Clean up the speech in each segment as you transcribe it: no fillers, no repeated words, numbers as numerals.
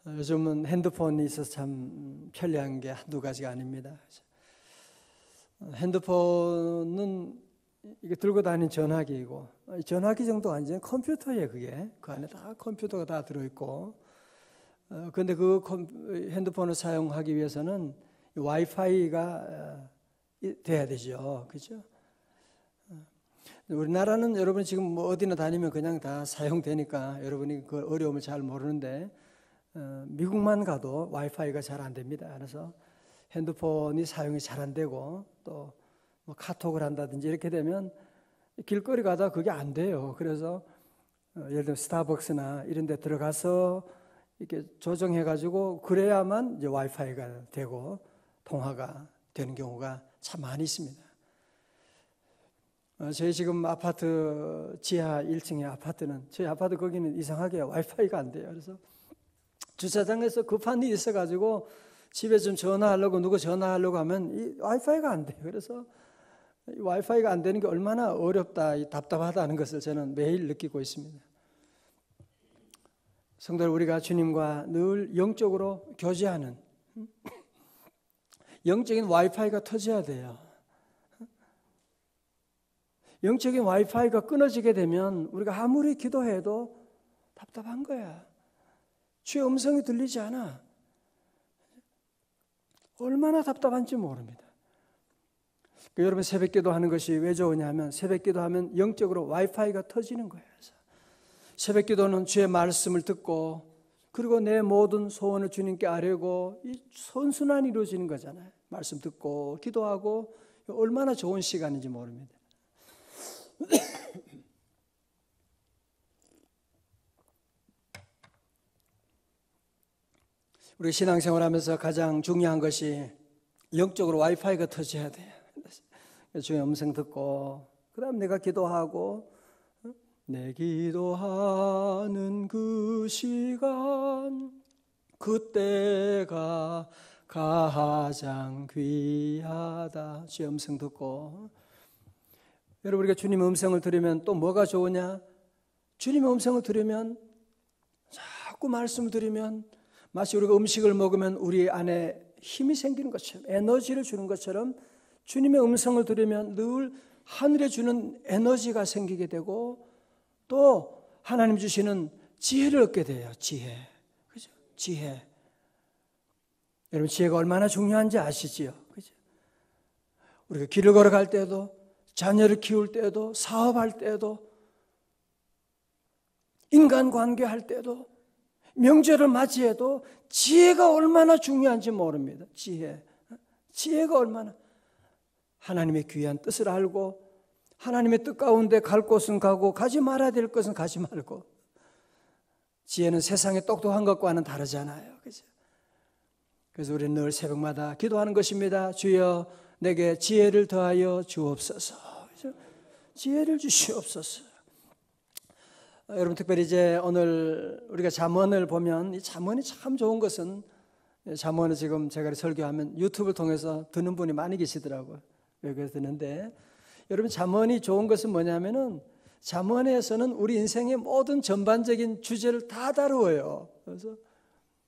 요즘은 핸드폰이 있어서 참 편리한 게 한두 가지가 아닙니다. 핸드폰은 이게 들고 다니는 전화기이고, 전화기 정도가 아니죠. 컴퓨터예요, 그게. 그 안에 다 컴퓨터가 다 들어있고. 그런데 그 핸드폰을 사용하기 위해서는 와이파이가 돼야 되죠. 그죠? 우리나라는 여러분 지금 뭐 어디나 다니면 그냥 다 사용되니까 여러분이 그 어려움을 잘 모르는데, 미국만 가도 와이파이가 잘 안 됩니다. 그래서 핸드폰이 사용이 잘 안 되고 또 뭐 카톡을 한다든지 이렇게 되면 길거리 가다 그게 안 돼요. 그래서 예를 들어 스타벅스나 이런 데 들어가서 이렇게 조정해가지고 그래야만 이제 와이파이가 되고 통화가 되는 경우가 참 많이 있습니다. 저희 지금 아파트 지하 1층의 아파트는 저희 아파트 거기는 이상하게 와이파이가 안 돼요. 그래서 주차장에서 급한 일이 있어가지고 집에 좀 전화하려고 누구 전화하려고 하면 이 와이파이가 안 돼요. 그래서 이 와이파이가 안 되는 게 얼마나 어렵다, 답답하다는 것을 저는 매일 느끼고 있습니다. 성도들, 우리가 주님과 늘 영적으로 교제하는 영적인 와이파이가 터져야 돼요. 영적인 와이파이가 끊어지게 되면 우리가 아무리 기도해도 답답한 거야. 주의 음성이 들리지 않아. 얼마나 답답한지 모릅니다. 여러분, 새벽 기도하는 것이 왜 좋으냐 하면 새벽 기도하면 영적으로 와이파이가 터지는 거예요. 새벽 기도는 주의 말씀을 듣고 그리고 내 모든 소원을 주님께 아뢰고 이 선순환이 이루어지는 거잖아요. 말씀 듣고 기도하고 얼마나 좋은 시간인지 모릅니다. 우리 신앙생활하면서 가장 중요한 것이 영적으로 와이파이가 터져야 돼요. 주의 음성 듣고 그 다음 내가 기도하고 내 기도하는 그 시간 그때가 가장 귀하다. 주의 음성 듣고 여러분, 우리가 주님의 음성을 들으면 또 뭐가 좋으냐? 주님의 음성을 들으면 자꾸 말씀을 들으면 마치 우리가 음식을 먹으면 우리 안에 힘이 생기는 것처럼 에너지를 주는 것처럼 주님의 음성을 들으면 늘 하늘에 주는 에너지가 생기게 되고 또 하나님 주시는 지혜를 얻게 돼요. 지혜. 그죠? 지혜. 여러분, 지혜가 얼마나 중요한지 아시지요? 그죠? 우리가 길을 걸어갈 때도 자녀를 키울 때도 사업할 때도 인간관계할 때도 명절을 맞이해도 지혜가 얼마나 중요한지 모릅니다. 지혜가 얼마나 하나님의 귀한 뜻을 알고 하나님의 뜻 가운데 갈 곳은 가고 가지 말아야 될 것은 가지 말고. 지혜는 세상의 똑똑한 것과는 다르잖아요. 그죠? 그래서 우리는 늘 새벽마다 기도하는 것입니다. 주여 내게 지혜를 더하여 주옵소서. 그죠? 지혜를 주시옵소서. 여러분, 특별히 이제 오늘 우리가 잠언을 보면 이 잠언이 참 좋은 것은 잠언을 지금 제가 설교하면 유튜브를 통해서 듣는 분이 많이 계시더라고요. 여기서 듣는데 여러분, 잠언이 좋은 것은 뭐냐면은 잠언에서는 우리 인생의 모든 전반적인 주제를 다 다루어요. 그래서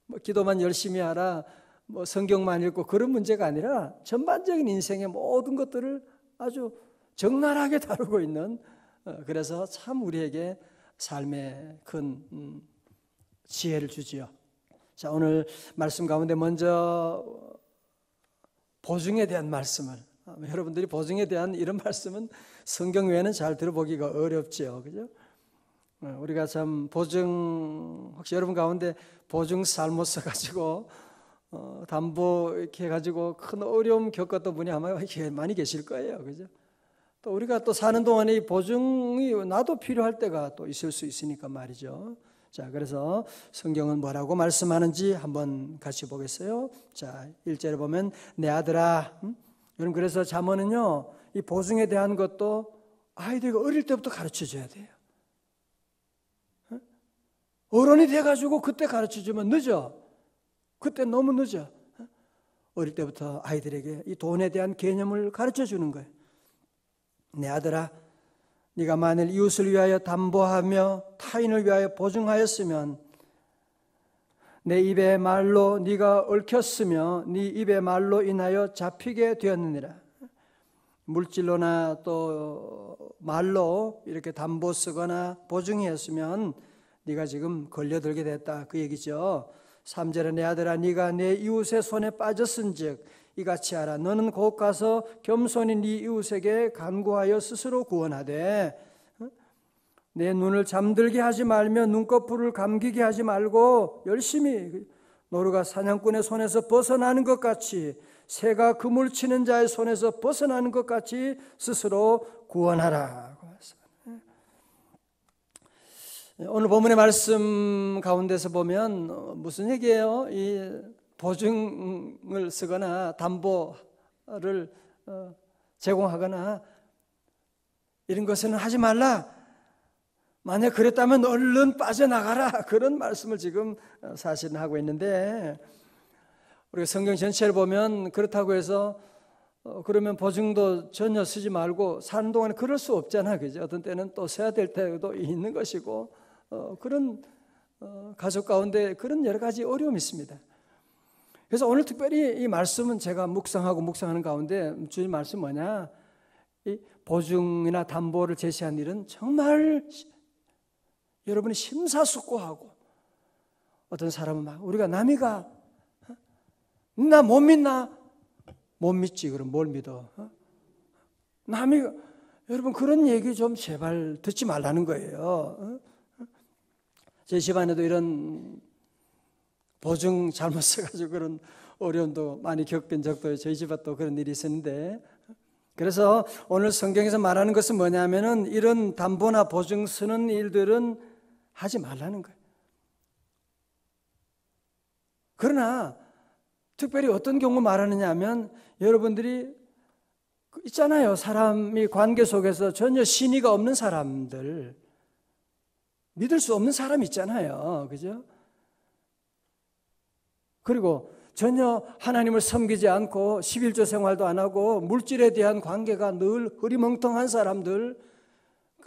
뭐 기도만 열심히 하라, 뭐 성경만 읽고 그런 문제가 아니라 전반적인 인생의 모든 것들을 아주 적나라하게 다루고 있는, 그래서 참 우리에게 삶에 큰 지혜를 주지요. 자, 오늘 말씀 가운데 먼저 보증에 대한 말씀을, 여러분들이 보증에 대한 이런 말씀은 성경 외에는 잘 들어보기가 어렵죠. 그죠? 우리가 참 보증, 혹시 여러분 가운데 보증 잘못 써가지고 담보 이렇게 해가지고 큰 어려움 겪었던 분이 아마 많이 계실 거예요. 그죠? 또 우리가 또 사는 동안에 이 보증이 나도 필요할 때가 또 있을 수 있으니까 말이죠. 자, 그래서 성경은 뭐라고 말씀하는지 한번 같이 보겠어요. 자, 1절에 보면 내 아들아. 여러분, 그래서 잠언은요, 이 보증에 대한 것도 아이들이 어릴 때부터 가르쳐줘야 돼요. 어른이 돼가지고 그때 가르쳐주면 늦어. 그때 너무 늦어. 어릴 때부터 아이들에게 이 돈에 대한 개념을 가르쳐주는 거예요. 내 아들아, 네가 만일 이웃을 위하여 담보하며 타인을 위하여 보증하였으면 내 입의 말로 네가 얽혔으며 네 입의 말로 인하여 잡히게 되었느니라. 물질로나 또 말로 이렇게 담보 쓰거나 보증했으면 네가 지금 걸려들게 됐다, 그 얘기죠. 3절에 내 아들아 네가 내 이웃의 손에 빠졌은즉 이같이 하라. 너는 곧 가서 겸손히 네 이웃에게 간구하여 스스로 구원하되 내 눈을 잠들게 하지 말며 눈꺼풀을 감기게 하지 말고 열심히 노루가 사냥꾼의 손에서 벗어나는 것 같이 새가 그물 치는 자의 손에서 벗어나는 것 같이 스스로 구원하라. 오늘 본문의 말씀 가운데서 보면 무슨 얘기예요? 이 보증을 쓰거나 담보를 제공하거나 이런 것은 하지 말라. 만약 그랬다면 얼른 빠져나가라. 그런 말씀을 지금 사실은 하고 있는데, 우리가 성경 전체를 보면 그렇다고 해서 그러면 보증도 전혀 쓰지 말고 사는 동안에 그럴 수 없잖아, 그죠? 어떤 때는 또 써야 될 때도 있는 것이고, 그런 가족 가운데 그런 여러 가지 어려움이 있습니다. 그래서 오늘 특별히 이 말씀은 제가 묵상하는 가운데 주님 말씀 뭐냐? 이 보증이나 담보를 제시한 일은 정말 여러분이 심사숙고하고, 어떤 사람은 막 우리가 남이가 나 못 믿나? 못 믿지. 그럼 뭘 믿어? 남이, 여러분 그런 얘기 좀 제발 듣지 말라는 거예요. 제 집안에도 이런 보증 잘못 써가지고 그런 어려움도 많이 겪은 적도, 저희 집안도 그런 일이 있었는데, 그래서 오늘 성경에서 말하는 것은 뭐냐면은 이런 담보나 보증 쓰는 일들은 하지 말라는 거예요. 그러나 특별히 어떤 경우 말하느냐 하면, 여러분들이 있잖아요. 사람이 관계 속에서 전혀 신의가 없는 사람들, 믿을 수 없는 사람 있잖아요. 그죠? 그리고 전혀 하나님을 섬기지 않고 11조 생활도 안 하고 물질에 대한 관계가 늘 흐리멍텅한 사람들,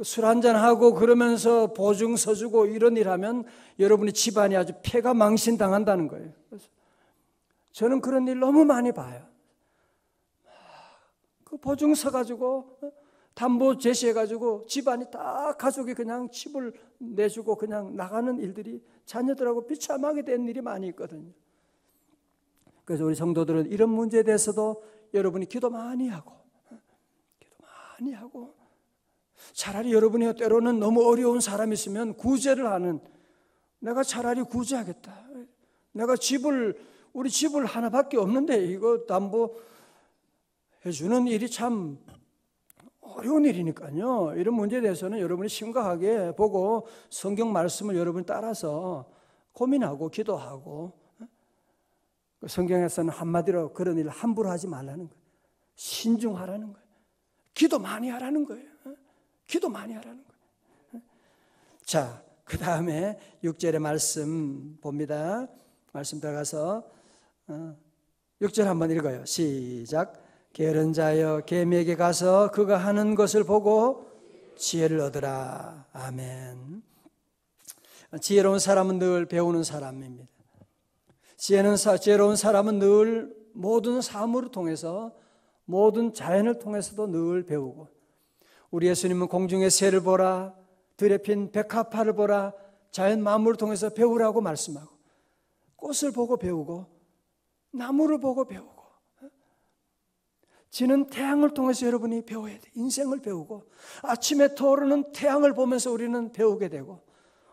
술 한잔하고 그러면서 보증 서주고 이런 일 하면 여러분의 집안이 아주 폐가 망신당한다는 거예요. 그래서 저는 그런 일 너무 많이 봐요. 그 보증 서가지고 담보 제시해가지고 집안이 다 가족이 그냥 집을 내주고 그냥 나가는 일들이 자녀들하고 비참하게 된 일이 많이 있거든요. 그래서 우리 성도들은 이런 문제에 대해서도 여러분이 기도 많이 하고 차라리 여러분이 때로는 너무 어려운 사람이 있으면 구제를 하는, 내가 차라리 구제하겠다. 내가 우리 집을 하나밖에 없는데 이거 담보 해주는 일이 참 어려운 일이니까요. 이런 문제에 대해서는 여러분이 심각하게 보고 성경 말씀을 여러분이 따라서 고민하고 기도하고, 성경에서는 한마디로 그런 일을 함부로 하지 말라는 거예요. 신중하라는 거예요. 기도 많이 하라는 거예요. 기도 많이 하라는 거예요. 자, 그 다음에 6절의 말씀 봅니다. 말씀 들어가서 6절 한번 읽어요. 시작. 게으른 자여 계미에게 가서 그가 하는 것을 보고 지혜를 얻으라. 아멘. 지혜로운 사람은 늘 배우는 사람입니다. 지혜로운 사람은 늘 모든 사물을 통해서, 모든 자연을 통해서도 늘 배우고, 우리 예수님은 공중의 새를 보라, 들에 핀 백합화를 보라, 자연 만물을 통해서 배우라고 말씀하고, 꽃을 보고 배우고 나무를 보고 배우고, 지는 태양을 통해서 여러분이 배워야 돼. 인생을 배우고 아침에 떠오르는 태양을 보면서 우리는 배우게 되고,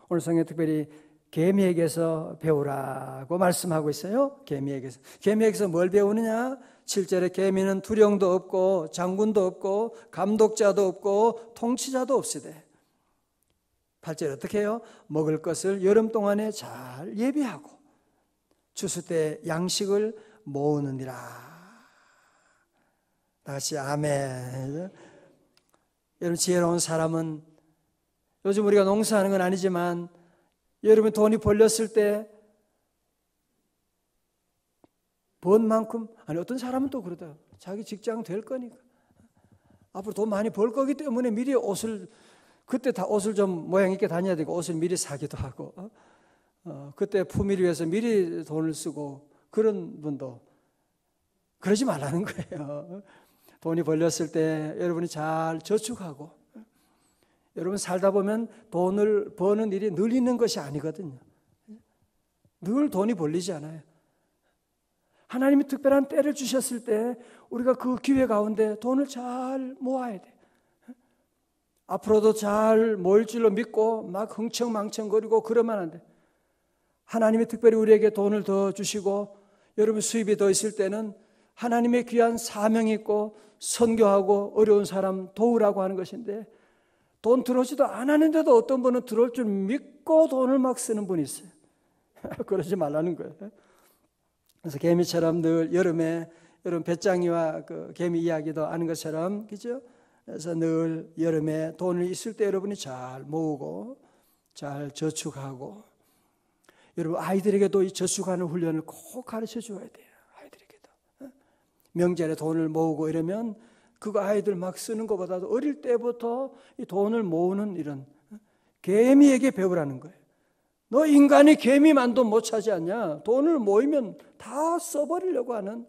오늘 성경에 특별히 개미에게서 배우라고 말씀하고 있어요. 개미에게서 뭘 배우느냐? 7절에 개미는 두령도 없고 장군도 없고 감독자도 없고 통치자도 없으되, 8절 어떻게 해요? 먹을 것을 여름 동안에 잘 예비하고 추수 때 양식을 모으느니라. 다시 아멘. 여러분, 지혜로운 사람은, 요즘 우리가 농사하는 건 아니지만 여러분 돈이 벌렸을 때 번 만큼, 아니 어떤 사람은 또 그러다, 자기 직장 될 거니까 앞으로 돈 많이 벌 거기 때문에 미리 옷을, 그때 다 옷을 좀 모양 있게 다녀야 되고 옷을 미리 사기도 하고, 그때 품위를 위해서 미리 돈을 쓰고 그런 분도 그러지 말라는 거예요. 돈이 벌렸을 때 여러분이 잘 저축하고, 여러분 살다 보면 돈을 버는 일이 늘 있는 것이 아니거든요. 늘 돈이 벌리지 않아요. 하나님이 특별한 때를 주셨을 때 우리가 그 기회 가운데 돈을 잘 모아야 돼요. 앞으로도 잘 모일 줄로 믿고 막 흥청망청거리고 그러면 안 돼. 하나님이 특별히 우리에게 돈을 더 주시고 여러분 수입이 더 있을 때는 하나님의 귀한 사명이 있고 선교하고 어려운 사람 도우라고 하는 것인데, 돈 들어오지도 않았는데도 어떤 분은 들어올 줄 믿고 돈을 막 쓰는 분이 있어요. 그러지 말라는 거예요. 그래서 개미처럼 늘 여름에 여러분 배짱이와 그 개미 이야기도 아는 것처럼, 그죠? 그래서 늘 여름에 돈을 있을 때 여러분이 잘 모으고 잘 저축하고, 여러분 아이들에게도 이 저축하는 훈련을 꼭 가르쳐 줘야 돼요. 아이들에게도 명절에 돈을 모으고 이러면 그거 아이들 막 쓰는 것보다도 어릴 때부터 이 돈을 모으는 이런 개미에게 배우라는 거예요. 너 인간이 개미만도 못 차지 않냐? 돈을 모이면 다 써버리려고 하는.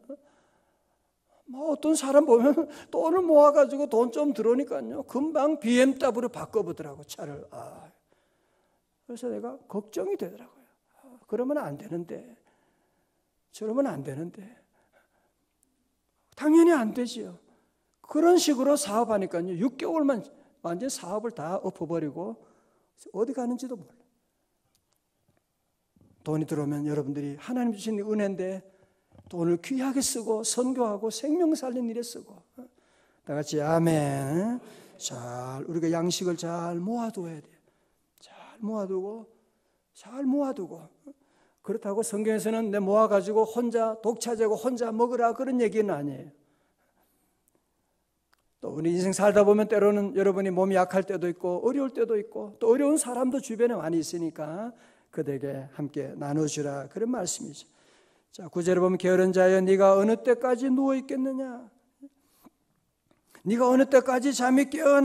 뭐 어떤 사람 보면 돈을 모아가지고 돈 좀 들어오니까요 금방 BMW로 바꿔보더라고, 차를. 그래서 내가 걱정이 되더라고요. 그러면 안 되는데, 저러면 안 되는데. 당연히 안 되지요. 그런 식으로 사업하니까요 6개월만 완전 사업을 다 엎어버리고 어디 가는지도 몰라. 돈이 들어오면 여러분들이 하나님 주신 은혜인데 돈을 귀하게 쓰고 선교하고 생명 살린 일에 쓰고. 다 같이 아멘. 잘 우리가 양식을 잘 모아둬야 돼요. 잘 모아두고. 그렇다고 성경에서는 내 모아가지고 혼자 독차지하고 혼자 먹으라 그런 얘기는 아니에요. 또 우리 인생 살다 보면 때로는 여러분이 몸이 약할 때도 있고 어려울 때도 있고 또 어려운 사람도 주변에 많이 있으니까 그들에게 함께 나눠주라, 그런 말씀이죠. 자, 9절에 보면 게으른 자여 네가 어느 때까지 누워 있겠느냐? 네가 어느 때까지 잠이 깨어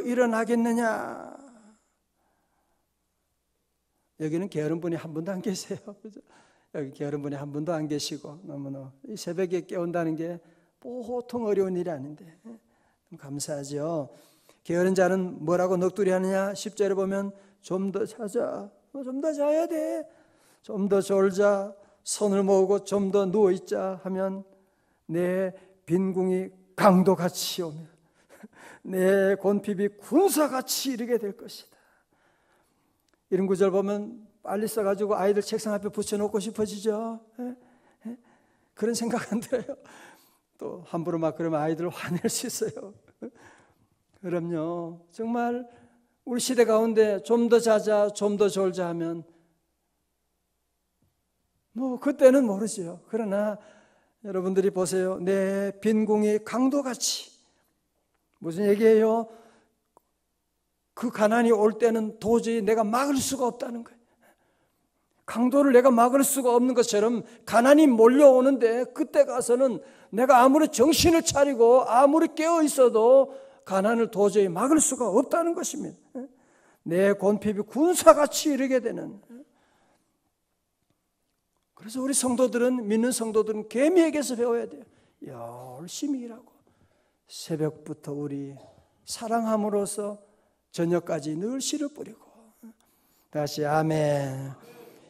일어나겠느냐? 여기는 게으른 분이 한 분도 안 계세요. 그죠? 여기 게으른 분이 한 분도 안 계시고, 너무나 이 새벽에 깨운다는 게 보통 어려운 일이 아닌데 감사하죠. 게으른 자는 뭐라고 넋두리 하느냐? 10절에 보면 좀 더 자자, 좀 더 자야 돼, 좀 더 졸자, 손을 모으고 좀 더 누워있자 하면 내 빈궁이 강도같이 오며 내 곤핍이 군사같이 이르게 될 것이다. 이런 구절 보면 빨리 써가지고 아이들 책상 앞에 붙여놓고 싶어지죠. 그런 생각 안 들어요? 또 함부로 막 그러면 아이들을 화낼 수 있어요. 그럼요. 정말 우리 시대 가운데 좀 더 자자, 좀 더 졸자 하면 뭐 그때는 모르죠. 그러나 여러분들이 보세요. 내 빈궁이 강도같이, 무슨 얘기예요? 그 가난이 올 때는 도저히 내가 막을 수가 없다는 거예요. 강도를 내가 막을 수가 없는 것처럼 가난이 몰려오는데 그때 가서는 내가 아무리 정신을 차리고 아무리 깨어 있어도 가난을 도저히 막을 수가 없다는 것입니다. 내 곤핍이 군사같이 이르게 되는. 그래서 우리 성도들은, 믿는 성도들은 개미에게서 배워야 돼요. 열심히 일하고 새벽부터 우리 사랑함으로써 저녁까지 늘 씨를 뿌리고. 다시 아멘.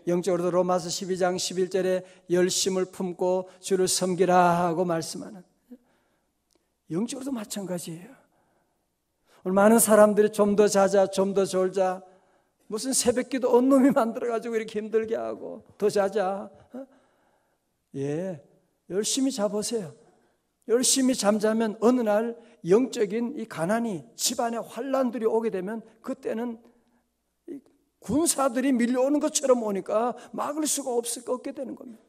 영적으로도 로마서 12장 11절에 열심을 품고 주를 섬기라 하고 말씀하는, 영적으로도 마찬가지예요. 많은 사람들이 좀 더 자자, 좀 더 졸자, 무슨 새벽기도 언놈이 만들어가지고 이렇게 힘들게 하고 더 자자. 열심히 자보세요. 열심히 잠자면 어느 날 영적인 이 가난이, 집안에 환란들이 오게 되면 그때는 군사들이 밀려오는 것처럼 오니까 막을 수가 없게 되는 겁니다.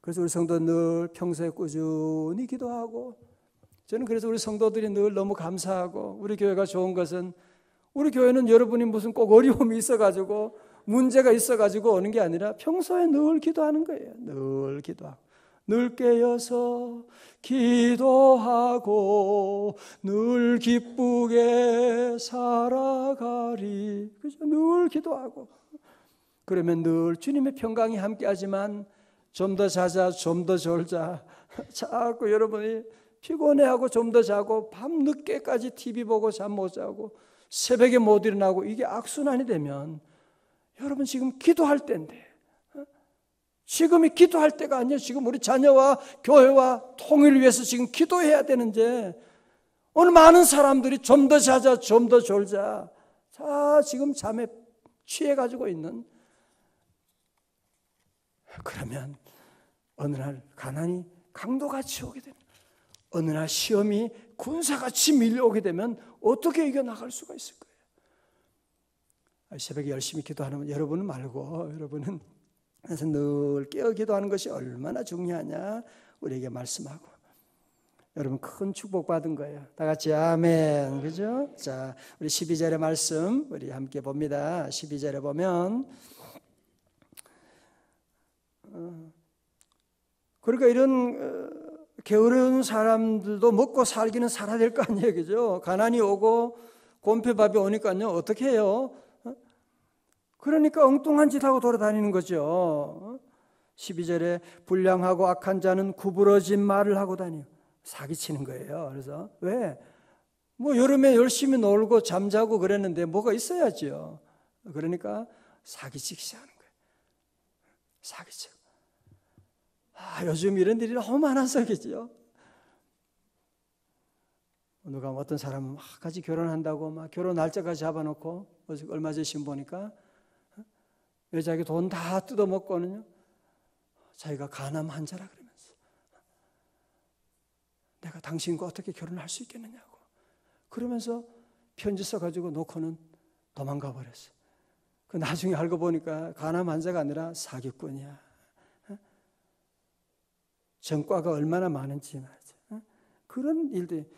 그래서 우리 성도 늘 평소에 꾸준히 기도하고, 저는 그래서 우리 성도들이 늘 너무 감사하고, 우리 교회가 좋은 것은 우리 교회는 여러분이 무슨 꼭 어려움이 있어가지고 문제가 있어가지고 오는 게 아니라 평소에 늘 기도하는 거예요. 늘 기도하고 늘 깨어서 기도하고 늘 기쁘게 살아가리. 그죠? 늘 기도하고. 그러면 늘 주님의 평강이 함께하지만 좀 더 자자, 좀 더 졸자. 자꾸 여러분이 피곤해하고 좀 더 자고 밤 늦게까지 TV 보고 잠 못 자고 새벽에 못 일어나고 이게 악순환이 되면 여러분 지금 기도할 때인데 지금이 기도할 때가 아니에요. 지금 우리 자녀와 교회와 통일을 위해서 지금 기도해야 되는데 오늘 많은 사람들이 좀 더 자자, 좀 더 졸자. 자, 지금 잠에 취해가지고 있는. 그러면 어느 날 가난이 강도같이 오게 됩니다. 어느 날 시험이 군사같이 밀려오게 되면 어떻게 이겨나갈 수가 있을 거예요? 새벽에 열심히 기도하는 여러분은 말고 여러분은 그래서 늘 깨어 기도하는 것이 얼마나 중요하냐 우리에게 말씀하고 여러분 큰 축복 받은 거예요. 다 같이 아멘. 그죠? 자, 우리 12절의 말씀 우리 함께 봅니다. 12절에 보면 그러니까 이런 게으른 사람들도 먹고 살기는 살아야 될 거 아니에요. 그죠? 가난이 오고 곰폐밥이 오니까요. 어떻게 해요? 그러니까 엉뚱한 짓 하고 돌아다니는 거죠. 12절에 불량하고 악한 자는 구부러진 말을 하고 다녀요. 사기치는 거예요. 그래서 왜? 뭐 여름에 열심히 놀고 잠자고 그랬는데 뭐가 있어야죠. 그러니까 사기치기 시작하는 거예요. 사기치고. 요즘 이런 일이 너무 많아서 그죠. 누가 어떤 사람은 같이 결혼한다고 막 결혼 날짜까지 잡아놓고 얼마 전에 신문 보니까 여자에게 돈 다 뜯어먹고는요. 자기가 간암 환자라 그러면서 내가 당신과 어떻게 결혼할 수 있겠느냐고 그러면서 편지 써가지고 놓고는 도망가 버렸어요. 그 나중에 알고 보니까 간암 환자가 아니라 사기꾼이야. 전과가 얼마나 많은지 말이죠. 그런 일들이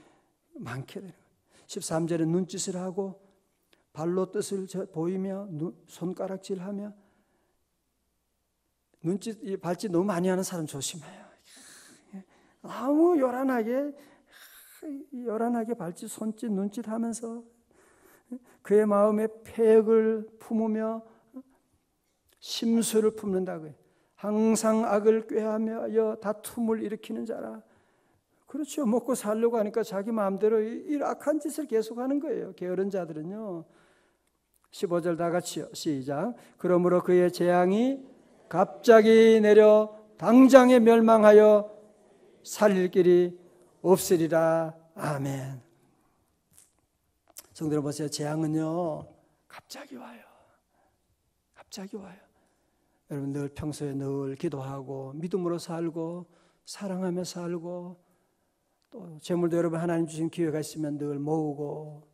많게 되는 거예요. 13절에 눈짓을 하고 발로 뜻을 보이며 손가락질하며 발짓 너무 많이 하는 사람 조심해요. 너무 요란하게 발짓, 손짓, 눈짓 하면서 그의 마음에 패역을 품으며 심술을 품는다고요. 항상 악을 꾀하며 다툼을 일으키는 자라. 그렇죠. 먹고 살려고 하니까 자기 마음대로 이 악한 짓을 계속하는 거예요. 게으른 자들은요. 15절 다 같이요. 시작. 그러므로 그의 재앙이 갑자기 내려 당장에 멸망하여 살릴 길이 없으리라. 아멘. 성도들 보세요. 재앙은요. 갑자기 와요. 갑자기 와요. 여러분 늘 평소에 늘 기도하고 믿음으로 살고 사랑하며 살고 또 재물도 여러분 하나님 주신 기회가 있으면 늘 모으고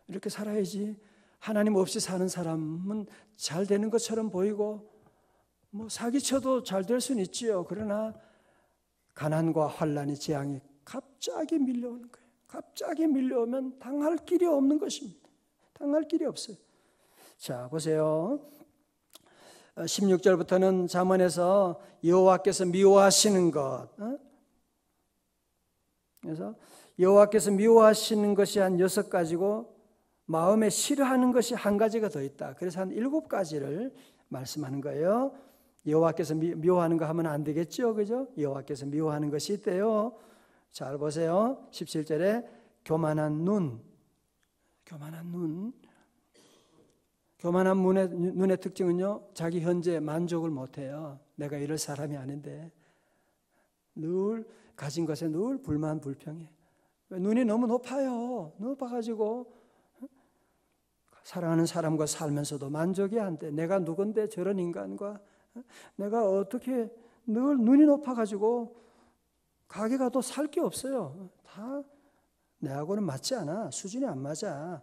이렇게 살아야지. 하나님 없이 사는 사람은 잘 되는 것처럼 보이고 뭐 사기쳐도 잘 될 수는 있지요. 그러나 가난과 환난의 재앙이 갑자기 밀려오는 거예요. 갑자기 밀려오면 당할 길이 없는 것입니다. 당할 길이 없어요. 자, 보세요. 16절부터는 잠언에서 여호와께서 미워하시는 것. 그래서 여호와께서 미워하시는 것이 한 6가지고 마음에 싫어하는 것이 한 가지가 더 있다. 그래서 한 7가지를 말씀하는 거예요. 여호와께서 미워하는 거 하면 안 되겠죠. 그죠? 여호와께서 미워하는 것이 있대요. 잘 보세요. 17절에 교만한 눈. 교만한 눈의 특징은요. 자기 현재 만족을 못해요. 내가 이럴 사람이 아닌데 늘 가진 것에 늘 불만 불평해. 눈이 너무 높아요. 높아가지고 사랑하는 사람과 살면서도 만족이 안 돼. 내가 누군데 저런 인간과 내가 어떻게 늘 눈이 높아가지고 가게 가도 살 게 없어요. 다 내하고는 맞지 않아. 수준이 안 맞아.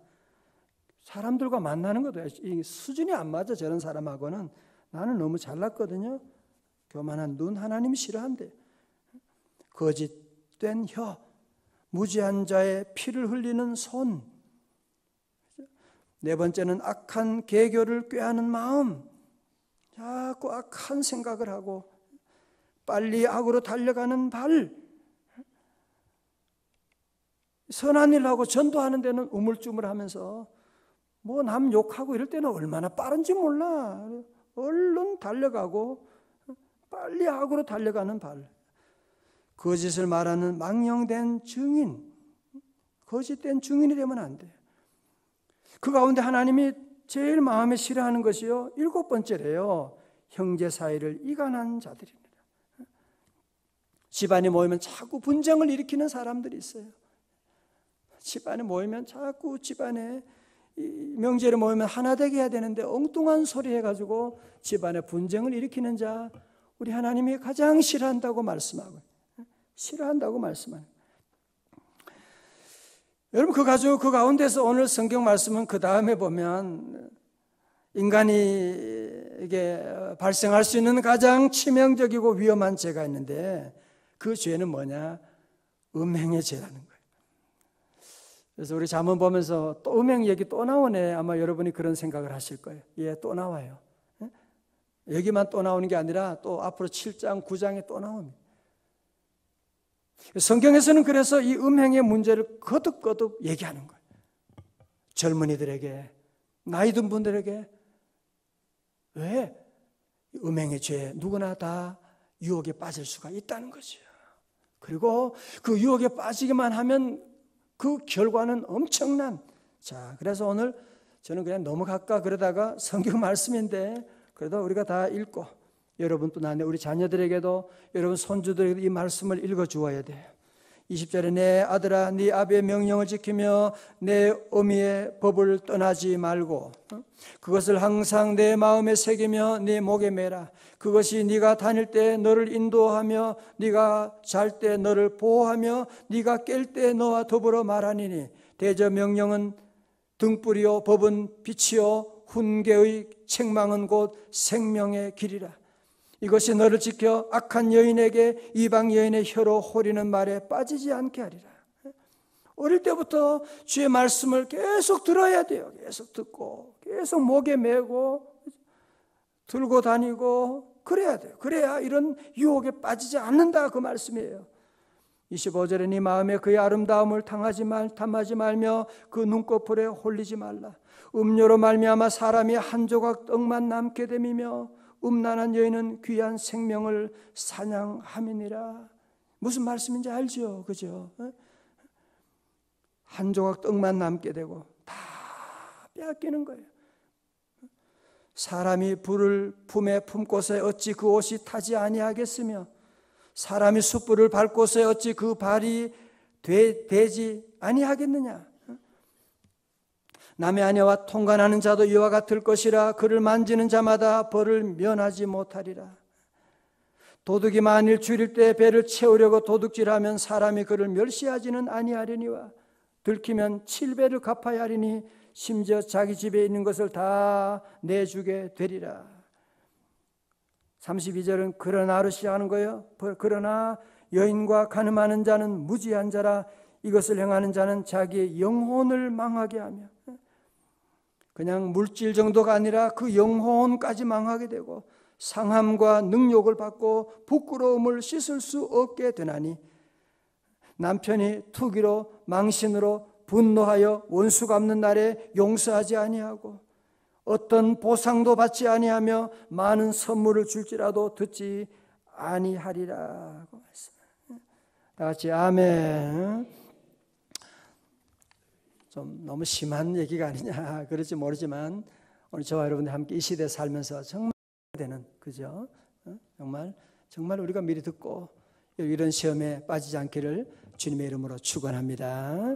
사람들과 만나는 것도 수준이 안 맞아. 저런 사람하고는. 나는 너무 잘났거든요. 교만한 눈 하나님이 싫어한대. 거짓된 혀, 무지한 자의 피를 흘리는 손. 4번째는 악한 계교를 꾀하는 마음. 자꾸 악한 생각을 하고 빨리 악으로 달려가는 발, 선한 일 하고 전도하는 데는 우물쭈물하면서 뭐 남 욕하고 이럴 때는 얼마나 빠른지 몰라. 얼른 달려가고 빨리 악으로 달려가는 발, 거짓을 말하는 망령된 증인, 거짓된 증인이 되면 안 돼. 그 가운데 하나님이 제일 마음에 싫어하는 것이요, 7번째래요. 형제 사이를 이간한 자들입니다. 집안이 모이면 자꾸 분쟁을 일으키는 사람들이 있어요. 집안에 모이면 자꾸 집안에 명제를 모이면 하나 되게 해야 되는데 엉뚱한 소리 해가지고 집안에 분쟁을 일으키는 자, 우리 하나님이 가장 싫어한다고 말씀하고, 싫어한다고 말씀하는. 여러분, 그 가운데서 오늘 성경 말씀은 그 다음에 보면 인간이 이게 발생할 수 있는 가장 치명적이고 위험한 죄가 있는데, 그 죄는 뭐냐? 음행의 죄라는 거예요. 그래서 우리 잠언 보면서 또 음행 얘기 또 나오네. 아마 여러분이 그런 생각을 하실 거예요. 예, 또 나와요. 여기만 또 나오는 게 아니라 또 앞으로 7장, 9장에 또 나옵니다. 성경에서는 그래서 이 음행의 문제를 거듭거듭 얘기하는 거예요. 젊은이들에게, 나이 든 분들에게. 왜? 음행의 죄, 누구나 다 유혹에 빠질 수가 있다는 거죠. 그리고 그 유혹에 빠지기만 하면 그 결과는 엄청난. 자, 그래서 오늘 저는 그냥 넘어갈까 그러다가 성경 말씀인데 그래도 우리가 다 읽고, 여러분뿐 아니라 우리 자녀들에게도, 여러분 손주들에게도 이 말씀을 읽어주어야 돼요. 20절에 내 아들아 네 아비의 명령을 지키며 내 어미의 법을 떠나지 말고 그것을 항상 내 마음에 새기며 네 목에 매라. 그것이 네가 다닐 때 너를 인도하며 네가 잘 때 너를 보호하며 네가 깰 때 너와 더불어 말하니니 대저 명령은 등불이요 법은 빛이요 훈계의 책망은 곧 생명의 길이라. 이것이 너를 지켜 악한 여인에게 이방 여인의 혀로 호리는 말에 빠지지 않게 하리라. 어릴 때부터 주의 말씀을 계속 들어야 돼요. 계속 듣고 계속 목에 메고 들고 다니고 그래야 돼요. 그래야 이런 유혹에 빠지지 않는다, 그 말씀이에요. 25절에 네 마음에 그의 아름다움을 탐하지 말며 그 눈꺼풀에 홀리지 말라. 음료로 말미암아 사람이 한 조각 떡만 남게 됨이며 음란한 여인은 귀한 생명을 사냥함이니라. 무슨 말씀인지 알죠? 그죠? 한 조각 떡만 남게 되고 다 빼앗기는 거예요. 사람이 불을 품에 품고서 어찌 그 옷이 타지 아니하겠으며 사람이 숯불을 밟고서 어찌 그 발이 되지 아니하겠느냐. 남의 아내와 통관하는 자도 이와 같을 것이라. 그를 만지는 자마다 벌을 면하지 못하리라. 도둑이 만일 줄일 때 배를 채우려고 도둑질하면 사람이 그를 멸시하지는 아니하려니와 들키면 7배를 갚아야 하리니 심지어 자기 집에 있는 것을 다 내주게 되리라. 32절은 그러나로 시작하는 거예요. 그러나 여인과 간음하는 자는 무지한 자라. 이것을 행하는 자는 자기의 영혼을 망하게 하며, 그냥 물질 정도가 아니라 그 영혼까지 망하게 되고 상함과 능욕을 받고 부끄러움을 씻을 수 없게 되나니 남편이 투기로 망신으로 분노하여 원수 갚는 날에 용서하지 아니하고 어떤 보상도 받지 아니하며 많은 선물을 줄지라도 듣지 아니하리라고 말씀합니다. 다 같이 아멘. 좀 너무 심한 얘기가 아니냐 그럴지 모르지만 오늘 저와 여러분들 함께 이 시대에 살면서 정말 되는, 그죠? 정말 우리가 미리 듣고 이런 시험에 빠지지 않기를 주님의 이름으로 축원합니다.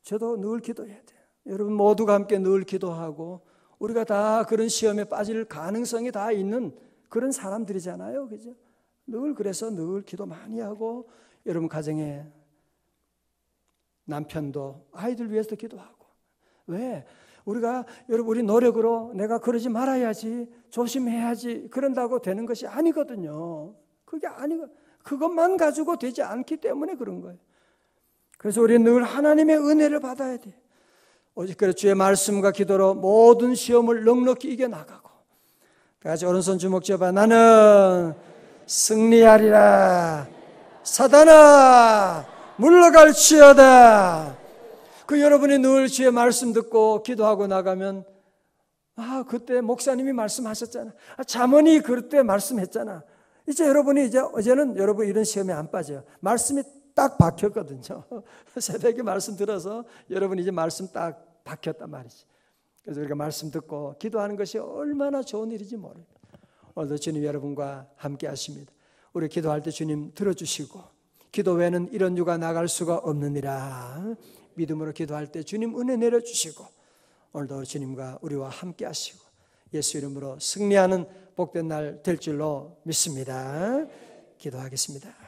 저도 늘 기도해야 돼요. 여러분 모두가 함께 늘 기도하고, 우리가 다 그런 시험에 빠질 가능성이 다 있는 그런 사람들이잖아요, 그죠? 늘 그래서 늘 기도 많이 하고, 여러분 가정에 남편도 아이들 위해서 기도하고. 왜? 여러분 우리 노력으로 내가 그러지 말아야지, 조심해야지 그런다고 되는 것이 아니거든요. 그게 아니고 그것만 가지고 되지 않기 때문에 그런 거예요. 그래서 우리는 늘 하나님의 은혜를 받아야 돼요. 오직 그래 주의 말씀과 기도로 모든 시험을 넉넉히 이겨나가고. 같이 오른손 주먹 쥐어봐. 나는 승리하리라. 사단아 물러갈지어다. 그 여러분이 늘 주의 말씀 듣고 기도하고 나가면 그때 목사님이 말씀하셨잖아. 잠언이 그때 말씀했잖아. 이제는 여러분 이런 시험에 안 빠져요. 말씀이 딱 박혔거든요. 새벽에 말씀 들어서 여러분 이제 말씀 딱 박혔단 말이지. 그래서 우리가 말씀 듣고 기도하는 것이 얼마나 좋은 일인지 모릅니다. 오늘도 주님 여러분과 함께 하십니다. 우리 기도할 때 주님 들어주시고 기도 외에는 이런 유가 나갈 수가 없느니라. 믿음으로 기도할 때 주님 은혜 내려주시고 오늘도 주님과 우리와 함께 하시고 예수 이름으로 승리하는 복된 날 될 줄로 믿습니다. 기도하겠습니다.